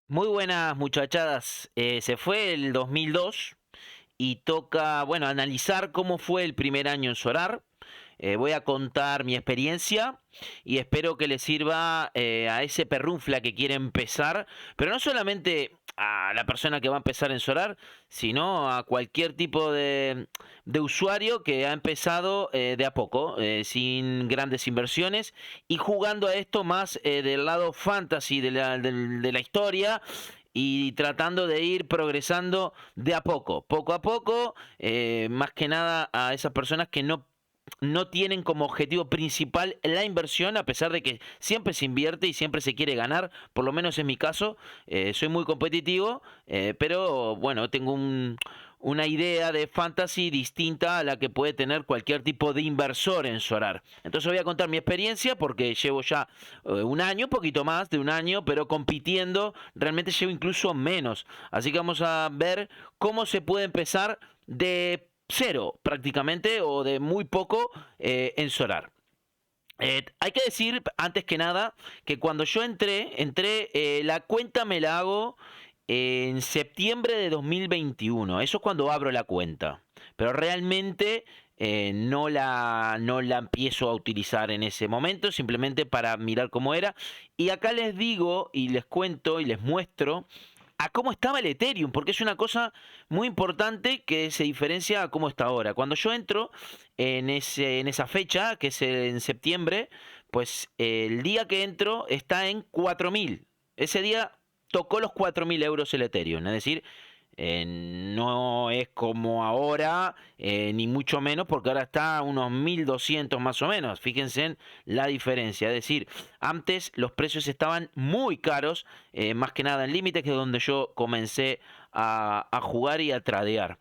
Muy buenas muchachadas. Se fue el 2002 y toca, bueno, analizar cómo fue el primer año en Sorar. Voy a contar mi experiencia y espero que le sirva a ese perrunfla que quiere empezar, pero no solamente a la persona que va a empezar en Solar, sino a cualquier tipo de usuario que ha empezado de a poco, sin grandes inversiones y jugando a esto más del lado fantasy de la historia y tratando de ir progresando de a poco, poco a poco, más que nada a esas personas que no tienen como objetivo principal la inversión, a pesar de que siempre se invierte y siempre se quiere ganar, por lo menos en mi caso, soy muy competitivo, pero bueno, tengo una idea de fantasy distinta a la que puede tener cualquier tipo de inversor en Sorar. Entonces voy a contar mi experiencia porque llevo ya un año, un poquito más de un año, pero compitiendo realmente llevo incluso menos. Así que vamos a ver cómo se puede empezar de cero prácticamente o de muy poco en Solar. Hay que decir antes que nada que cuando yo entré, la cuenta me la hago en septiembre de 2021. Eso es cuando abro la cuenta. Pero realmente no la empiezo a utilizar en ese momento, simplemente para mirar cómo era. Y acá les digo y les cuento y les muestro a cómo estaba el Ethereum, porque es una cosa muy importante que se diferencia a cómo está ahora. Cuando yo entro en esa fecha, que es en septiembre, pues el día que entro está en 4.000. Ese día tocó los 4.000 euros el Ethereum, es decir, no es como ahora, ni mucho menos, porque ahora está a unos 1.200 más o menos. Fíjense en la diferencia. Es decir, antes los precios estaban muy caros, más que nada en límites, que es donde yo comencé a jugar y a tradear.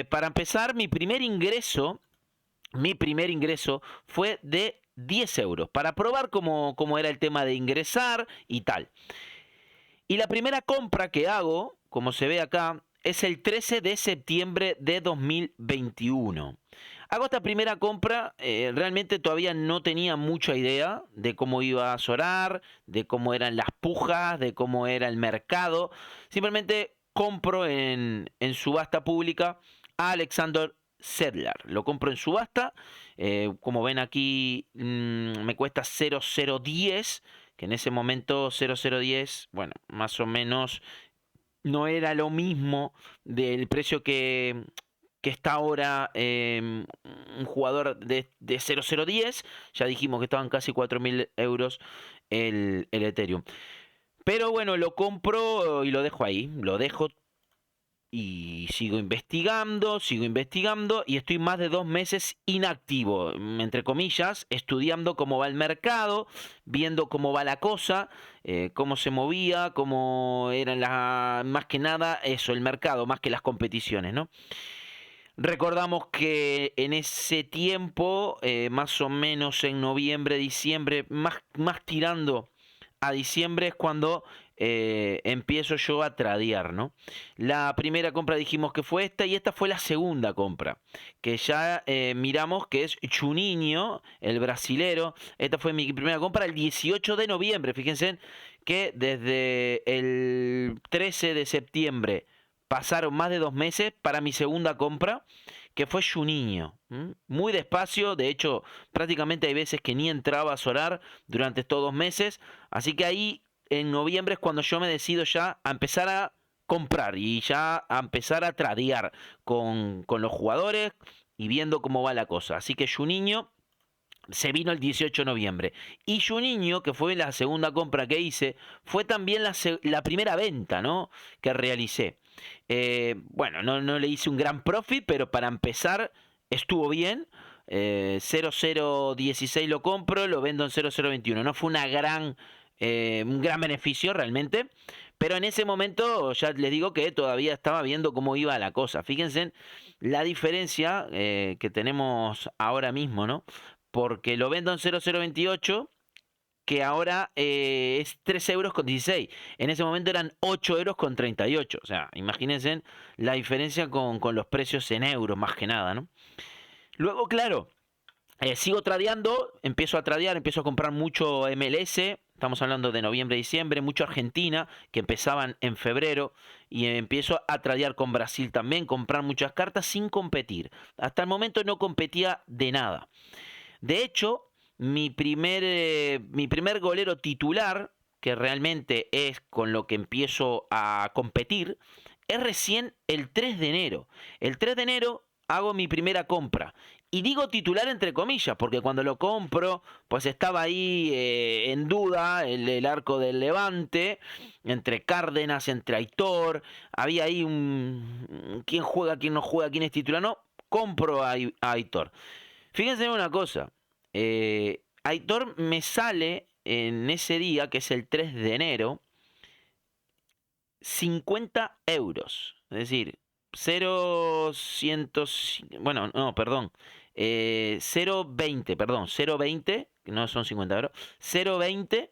Para empezar, mi primer ingreso fue de 10 euros, para probar cómo era el tema de ingresar y tal. Y la primera compra que hago, como se ve acá, es el 13 de septiembre de 2021. Hago esta primera compra, realmente todavía no tenía mucha idea de cómo iba a Sorar, de cómo eran las pujas, de cómo era el mercado. Simplemente compro en subasta pública a Alexander Sedlar. Lo compro en subasta, como ven aquí, me cuesta 0,010, que en ese momento 0,010, bueno, más o menos no era lo mismo del precio que está ahora un jugador de 0,010. Ya dijimos que estaban casi 4.000 euros el Ethereum. Pero bueno, lo compro y lo dejo ahí. Lo dejo y sigo investigando y estoy más de 2 meses inactivo, entre comillas, estudiando cómo va el mercado, viendo cómo va la cosa, cómo se movía, cómo eran más que nada eso, el mercado, más que las competiciones, ¿no? Recordamos que en ese tiempo, más o menos en noviembre, diciembre, más tirando a diciembre es cuando empiezo yo a tradear, ¿no? La primera compra dijimos que fue esta y esta fue la segunda compra, que ya miramos que es Juninho, el brasilero. Esta fue mi primera compra el 18 de noviembre. Fíjense que desde el 13 de septiembre pasaron más de 2 meses para mi segunda compra, que fue Juninho. Muy despacio, de hecho, prácticamente hay veces que ni entraba a Solar durante estos 2 meses. Así que ahí en noviembre es cuando yo me decido ya a empezar a comprar y ya a empezar a tradear con los jugadores y viendo cómo va la cosa. Así que Juninho se vino el 18 de noviembre. Y Juninho, que fue la segunda compra que hice, fue también la primera venta, ¿no?, que realicé. Bueno, no le hice un gran profit, pero para empezar estuvo bien. 0,016 lo compro, lo vendo en 0,021. No fue un gran beneficio realmente, pero en ese momento ya les digo que todavía estaba viendo cómo iba la cosa. Fíjense la diferencia que tenemos ahora mismo, ¿no? Porque lo vendo en 0,028, que ahora es 3 euros con 16. En ese momento eran 8 euros con 38. O sea, imagínense la diferencia con los precios en euros, más que nada, ¿no? Luego, claro, sigo tradeando, empiezo a tradear, empiezo a comprar mucho MLS. estamos hablando de noviembre, diciembre, mucho Argentina, que empezaban en febrero, y empiezo a tradear con Brasil también, comprar muchas cartas sin competir. Hasta el momento no competía de nada. De hecho, mi primer golero titular, que realmente es con lo que empiezo a competir, es recién el 3 de enero. El 3 de enero hago mi primera compra. Y digo titular entre comillas, porque cuando lo compro, pues estaba ahí en duda el arco del Levante, entre Cárdenas, entre Aitor, había ahí quién juega, quién no juega, quién es titular, no, compro a Aitor. Fíjense en una cosa, Aitor me sale en ese día, que es el 3 de enero, 50 euros. Es decir, 0,100, bueno, no, perdón, 0,20, perdón, 0,20, que no son 50 euros, 0,20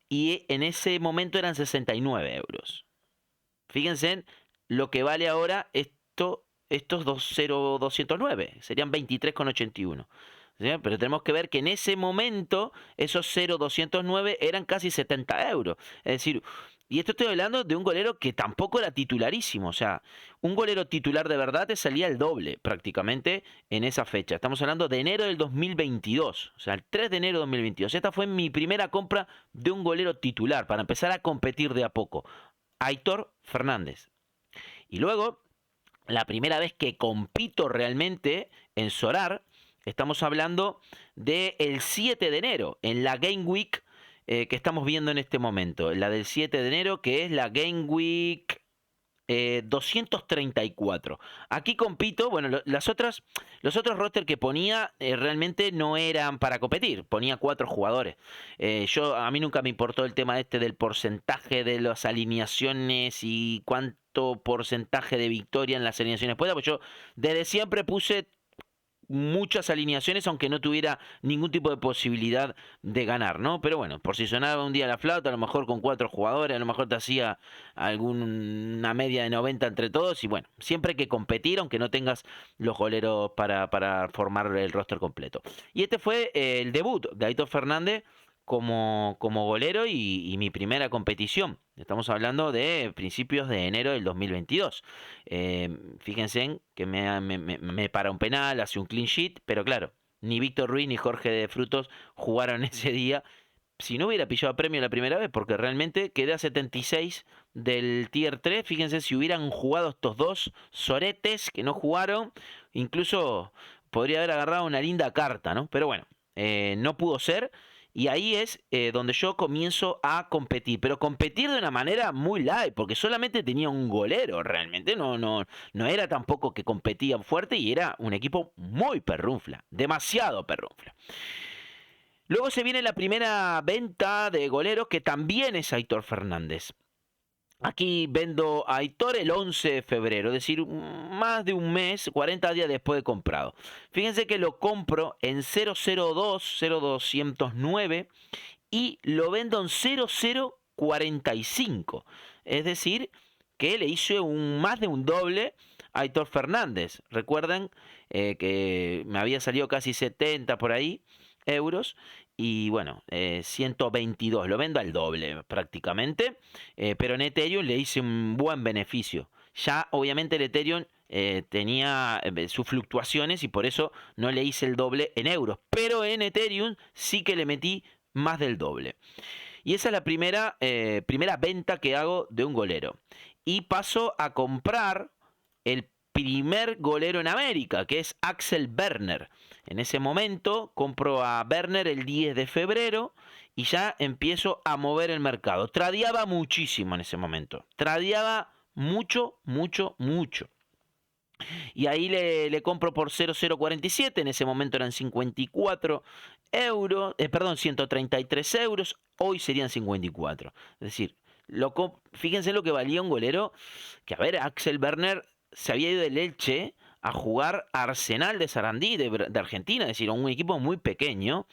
y en ese momento eran 69 euros. Fíjense en lo que vale ahora estos 0,209, serían 23,81. ¿Sí? Pero tenemos que ver que en ese momento esos 0,209 eran casi 70 euros. Es decir, y esto estoy hablando de un golero que tampoco era titularísimo. O sea, un golero titular de verdad te salía el doble prácticamente en esa fecha. Estamos hablando de enero del 2022. O sea, el 3 de enero de 2022. Esta fue mi primera compra de un golero titular para empezar a competir de a poco. Aitor Fernández. Y luego, la primera vez que compito realmente en Solar, estamos hablando del 7 de enero, en la Game Week que estamos viendo en este momento. La del 7 de enero, que es la Game Week 234. Aquí compito, bueno, los otros rosters que ponía realmente no eran para competir, ponía 4 jugadores. A mí nunca me importó el tema del porcentaje de las alineaciones y cuánto porcentaje de victoria en las alineaciones pueda, pues yo desde siempre puse muchas alineaciones, aunque no tuviera ningún tipo de posibilidad de ganar, ¿no? Pero bueno, por si sonaba un día la flauta, a lo mejor con 4 jugadores, a lo mejor te hacía una media de 90 entre todos, y bueno, siempre hay que competir, aunque no tengas los goleros para formar el roster completo. Y este fue el debut de Aitor Fernández como golero y mi primera competición. Estamos hablando de principios de enero del 2022. Fíjense que me para un penal, hace un clean sheet, pero claro, ni Víctor Ruiz ni Jorge de Frutos jugaron ese día. Si no hubiera pillado premio la primera vez, porque realmente quedé a 76 del tier 3. Fíjense si hubieran jugado estos dos soretes que no jugaron, incluso podría haber agarrado una linda carta, ¿no? Pero bueno, no pudo ser. Y ahí es donde yo comienzo a competir, pero competir de una manera muy light, porque solamente tenía un golero realmente, no era tampoco que competía fuerte y era un equipo muy perrunfla, demasiado perrunfla. Luego se viene la primera venta de goleros, que también es Aitor Fernández. Aquí vendo a Aitor el 11 de febrero, es decir, más de un mes, 40 días después de comprado. Fíjense que lo compro en 00209 y lo vendo en 0045. Es decir, que le hice más de un doble a Aitor Fernández. Recuerden que me había salido casi 70 por ahí euros. Y bueno, 122, lo vendo al doble prácticamente, pero en Ethereum le hice un buen beneficio. Ya obviamente el Ethereum tenía sus fluctuaciones y por eso no le hice el doble en euros, pero en Ethereum sí que le metí más del doble. Y esa es la primera venta que hago de un golero. Y paso a comprar el primer golero en América, que es Axel Werner. En ese momento compro a Werner el 10 de febrero y ya empiezo a mover el mercado. Tradeaba muchísimo en ese momento. Tradeaba mucho. Y ahí le compro por 0,047. En ese momento eran 54 euros. Perdón, 133 euros. Hoy serían 54. Es decir, fíjense lo que valía un golero. Que a ver, Axel Werner se había ido del Elche a jugar a Arsenal de Sarandí de Argentina, es decir, un equipo muy pequeño,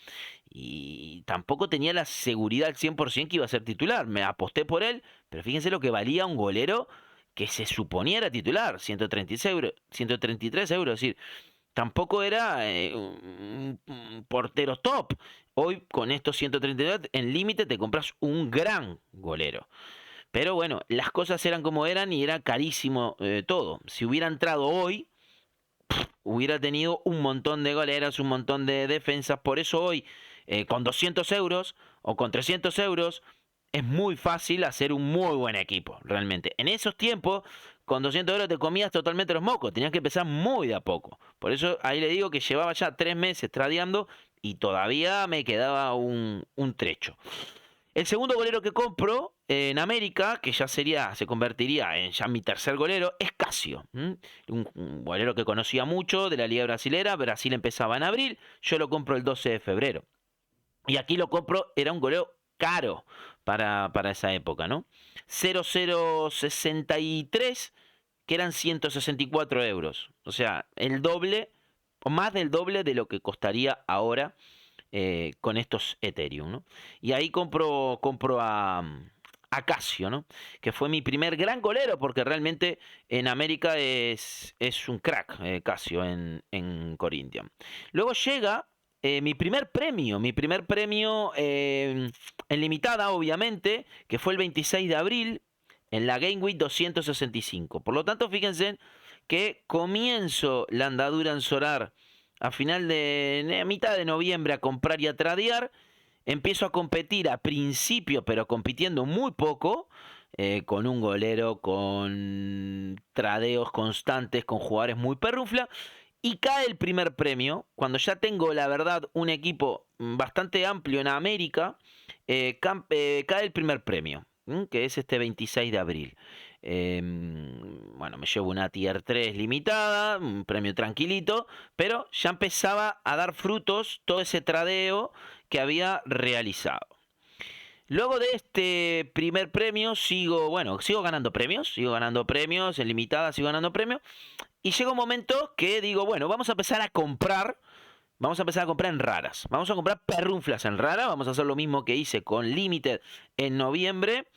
y tampoco tenía la seguridad al 100% que iba a ser titular. Me aposté por él, pero fíjense lo que valía un golero que se suponía era titular, 133 euros, es decir, tampoco era un portero top. Hoy con estos 132 en límite te compras un gran golero. Pero bueno, las cosas eran como eran y era carísimo todo. Si hubiera entrado hoy, hubiera tenido un montón de goleras, un montón de defensas. Por eso hoy, con 200 euros o con 300 euros, es muy fácil hacer un muy buen equipo, realmente. En esos tiempos, con 200 euros te comías totalmente los mocos. Tenías que empezar muy de a poco. Por eso ahí le digo que llevaba ya 3 meses tradeando y todavía me quedaba un trecho. El segundo golero que compro en América, que ya se convertiría en ya mi tercer golero, es Casio. Un golero que conocía mucho de la Liga Brasilera. Brasil empezaba en abril, yo lo compro el 12 de febrero. Y aquí lo compro, era un golero caro para esa época, ¿no? 0,063, que eran 164 euros. O sea, el doble, o más del doble de lo que costaría ahora con estos Ethereum, ¿no? Y ahí compro a Casio, ¿no? Que fue mi primer gran golero, porque realmente en América es un crack Casio en Corinthians. Luego llega mi primer premio en limitada, obviamente, que fue el 26 de abril en la Game Week 265. Por lo tanto, fíjense que comienzo la andadura en Solar a a mitad de noviembre a comprar y a tradear. Empiezo a competir a principio, pero compitiendo muy poco, con un golero, con tradeos constantes, con jugadores muy perrufla. Y cae el primer premio, cuando ya tengo, la verdad, un equipo bastante amplio en América, cae el primer premio, que es este 26 de abril. Bueno, me llevo una Tier 3 limitada, un premio tranquilito, pero ya empezaba a dar frutos todo ese tradeo que había realizado. Luego de este primer premio sigo ganando premios en limitada, sigo ganando premios. Y llega un momento que digo, bueno, vamos a empezar a comprar en raras. Vamos a comprar perrunflas en rara. Vamos a hacer lo mismo que hice con Limited en noviembre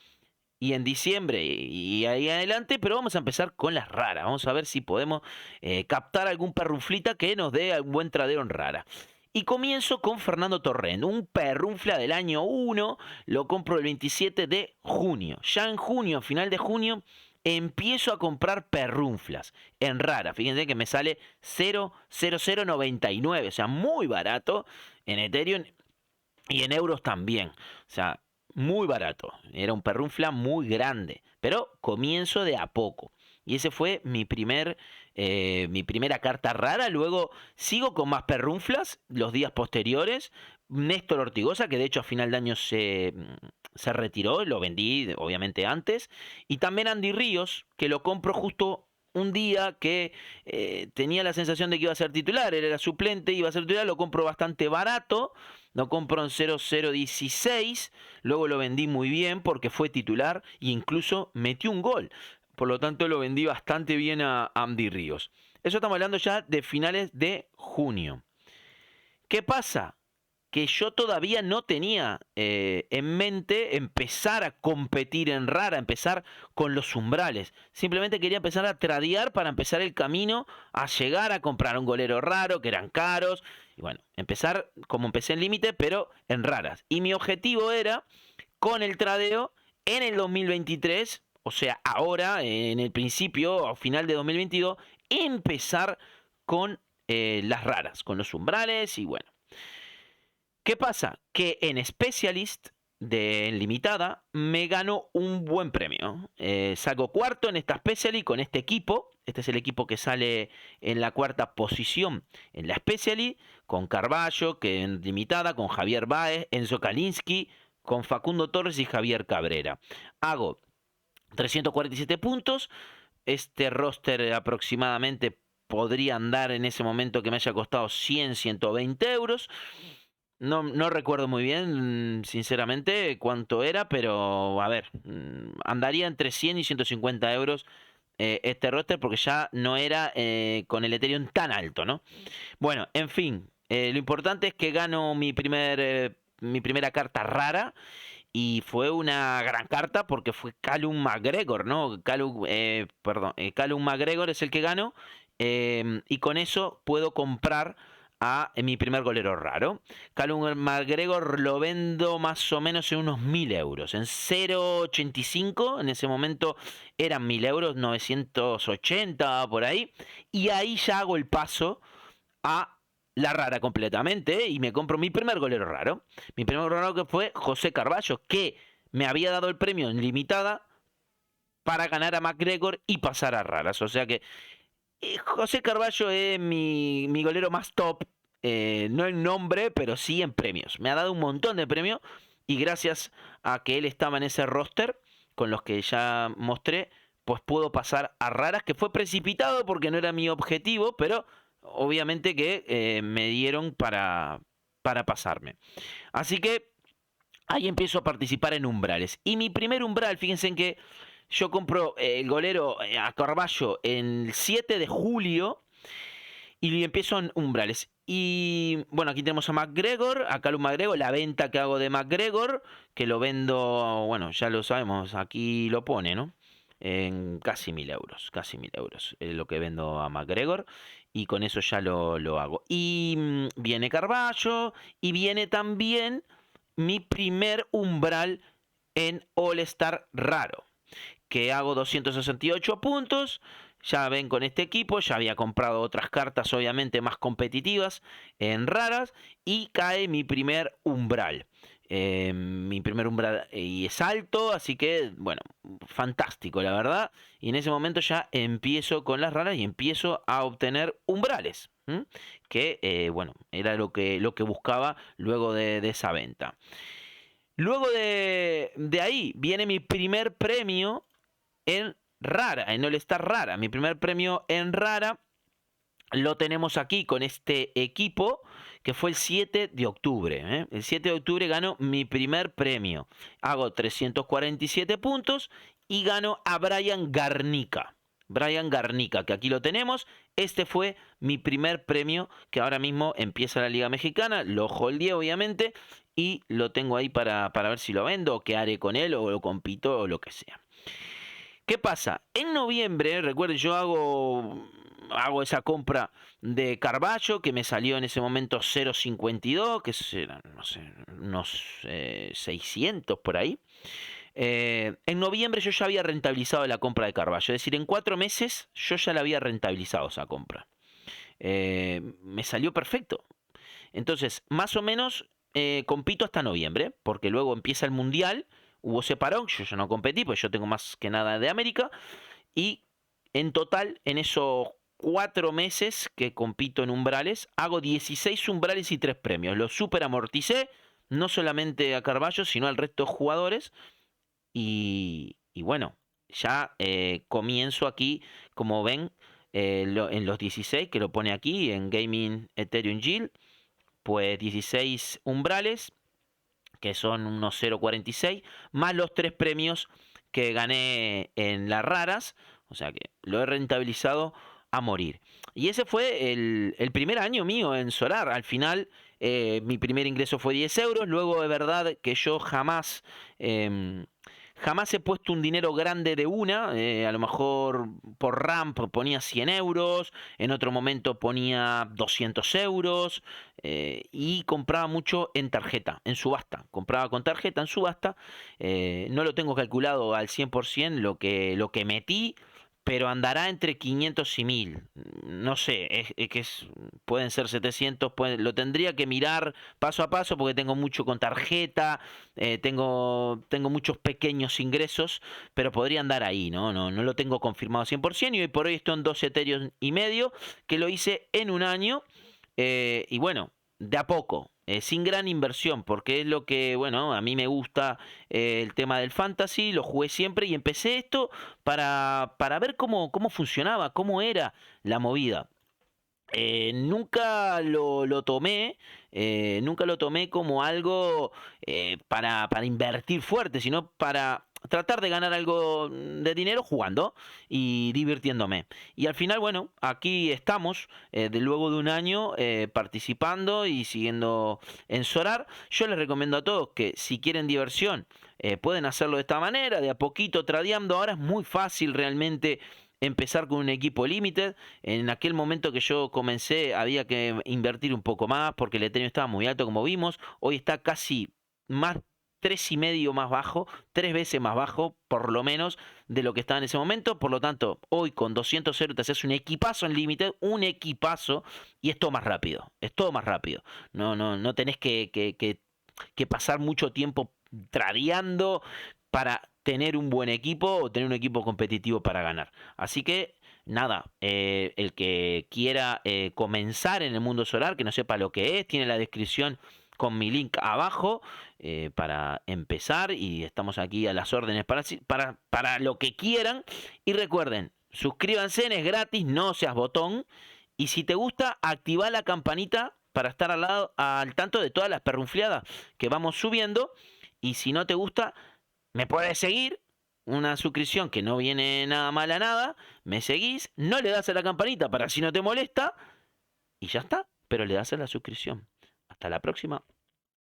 y en diciembre y ahí adelante, pero vamos a empezar con las raras. Vamos a ver si podemos captar algún perrunflita que nos dé algún buen tradeo en rara. Y comienzo con Fernando Torrent, un perrunfla del año 1, lo compro el 27 de junio. Ya en junio, final de junio, empiezo a comprar perrunflas en rara. Fíjense que me sale 0,0099, o sea, muy barato en Ethereum y en euros también. O sea, muy barato. Era un perrunfla muy grande, pero comienzo de a poco. Y ese fue mi primera carta rara. Luego sigo con más perrunflas los días posteriores. Néstor Ortigosa, que de hecho a final de año se retiró, lo vendí obviamente antes. Y también Andy Ríos, que lo compro justo un día que tenía la sensación de que iba a ser titular. Él era suplente, iba a ser titular, lo compro bastante barato. Lo compro en 0,016. Luego lo vendí muy bien porque fue titular e incluso metió un gol. Por lo tanto lo vendí bastante bien a Andy Ríos. Eso estamos hablando ya de finales de junio. ¿Qué pasa? Que yo todavía no tenía en mente empezar a competir en rara, empezar con los umbrales. Simplemente quería empezar a tradear para empezar el camino a llegar a comprar un golero raro, que eran caros. Y bueno, empezar como empecé en límite, pero en raras. Y mi objetivo era, con el tradeo, en el 2023, o sea, ahora, en el principio o final de 2022, empezar con las raras, con los umbrales y bueno. ¿Qué pasa? Que en Specialist de limitada me ganó un buen premio. Salgo cuarto en esta Specialist con este equipo. Este es el equipo que sale en la cuarta posición en la Specialist, con Carballo, que en limitada, con Javier Baez, Enzo Kalinski, con Facundo Torres y Javier Cabrera. Hago 347 puntos. Este roster aproximadamente podría andar en ese momento que me haya costado 100, 120 euros. No recuerdo muy bien, sinceramente, cuánto era, pero a ver, andaría entre 100 y 150 euros este roster porque ya no era con el Ethereum tan alto, ¿no? Bueno, en fin, lo importante es que gano mi primera carta rara y fue una gran carta porque fue Callum McGregor, ¿no? Callum McGregor es el que ganó y con eso puedo comprar a mi primer golero raro. Callum McGregor lo vendo más o menos en unos 1.000 euros. En 0,85, en ese momento eran 1.000 euros, 980 por ahí. Y ahí ya hago el paso a la rara completamente y me compro mi primer golero raro. Mi primer golero raro que fue José Carballo, que me había dado el premio en limitada para ganar a McGregor y pasar a raras. O sea que José Carballo es mi golero más top, no en nombre, pero sí en premios. Me ha dado un montón de premios y gracias a que él estaba en ese roster, con los que ya mostré, pues puedo pasar a raras, que fue precipitado porque no era mi objetivo, pero obviamente que me dieron para pasarme. Así que ahí empiezo a participar en umbrales. Y mi primer umbral, fíjense en que yo compro el golero a Carballo el 7 de julio y empiezo en umbrales. Y bueno, aquí tenemos a McGregor, a Callum McGregor, la venta que hago de McGregor, que lo vendo, bueno, ya lo sabemos, aquí lo pone, ¿no? En casi 1.000 euros, casi 1.000 euros es lo que vendo a McGregor y con eso ya lo hago. Y viene Carballo y viene también mi primer umbral en All Star raro, que hago 268 puntos. Ya ven, con este equipo ya había comprado otras cartas obviamente más competitivas en raras y cae mi primer umbral. Mi primer umbral y es alto, así que bueno, fantástico la verdad. Y en ese momento ya empiezo con las raras y empiezo a obtener umbrales, que bueno, era lo que buscaba luego de esa venta. Luego de ahí viene mi primer premio en rara, en All Star rara. Mi primer premio en rara lo tenemos aquí con este equipo que fue el 7 de octubre. El 7 de octubre gano mi primer premio. Hago 347 puntos y gano a Brian Garnica. Brian Garnica, que aquí lo tenemos. Este fue mi primer premio, que ahora mismo empieza la Liga Mexicana. Lo holdeé obviamente y lo tengo ahí para ver si lo vendo o qué haré con él o lo compito o lo que sea. ¿Qué pasa? En noviembre, recuerden, yo hago esa compra de Carballo que me salió en ese momento 0,52, que eran, no sé, unos 600 por ahí. En noviembre yo ya había rentabilizado la compra de Carballo, es decir, en 4 meses yo ya la había rentabilizado esa compra. Me salió perfecto. Entonces, más o menos compito hasta noviembre, porque luego empieza el Mundial. Hubo separón, yo ya no competí, pues yo tengo más que nada de América. Y en total, en esos 4 meses que compito en umbrales, hago 16 umbrales y 3 premios. Lo super amorticé, no solamente a Carballo, sino al resto de jugadores. Y bueno, ya comienzo aquí, como ven, en los 16, que lo pone aquí, en Gaming Ethereum Yield, pues 16 umbrales, que son unos 0,46, más los 3 premios que gané en las raras, o sea que lo he rentabilizado a morir. Y ese fue el primer año mío en Solar. Al final mi primer ingreso fue 10 euros, luego de verdad que yo jamás he puesto un dinero grande de una, a lo mejor por ramp ponía 100 euros, en otro momento ponía 200 euros y compraba mucho en tarjeta, en subasta. Compraba con tarjeta en subasta, no lo tengo calculado al 100% lo que metí, pero andará entre 500 y 1000. No sé, pueden ser 700, lo tendría que mirar paso a paso porque tengo mucho con tarjeta, tengo muchos pequeños ingresos, pero podría andar ahí, ¿no? No lo tengo confirmado 100% y hoy por hoy estoy en 2 Ethereum y medio, que lo hice en un año, y bueno, de a poco. Sin gran inversión, porque es lo que, bueno, a mí me gusta el tema del fantasy, lo jugué siempre y empecé esto para ver cómo funcionaba, cómo era la movida. Nunca lo tomé como algo para invertir fuerte, sino para tratar de ganar algo de dinero jugando y divirtiéndome. Y al final, bueno, aquí estamos, luego de un año participando y siguiendo en Solar. Yo les recomiendo a todos que si quieren diversión, pueden hacerlo de esta manera, de a poquito tradeando. Ahora es muy fácil realmente empezar con un equipo limited. En aquel momento que yo comencé había que invertir un poco más porque el Ethereum estaba muy alto, como vimos. Hoy está casi más 3,5 más bajo, 3 veces más bajo, por lo menos, de lo que estaba en ese momento. Por lo tanto, hoy con 200 euros te haces un equipazo en Limited, un equipazo, y es todo más rápido. Es todo más rápido. No tenés que pasar mucho tiempo tradeando para tener un buen equipo o tener un equipo competitivo para ganar. Así que nada, el que quiera comenzar en el mundo solar, que no sepa lo que es, tiene la descripción con mi link abajo para empezar, y estamos aquí a las órdenes para lo que quieran. Y recuerden, suscríbanse, es gratis, no seas botón. Y si te gusta, activa la campanita para estar al tanto de todas las perrunfleadas que vamos subiendo. Y si no te gusta, me puedes seguir. Una suscripción que no viene nada mal a nada. Me seguís, no le das a la campanita para si no te molesta. Y ya está, pero le das a la suscripción. Hasta la próxima.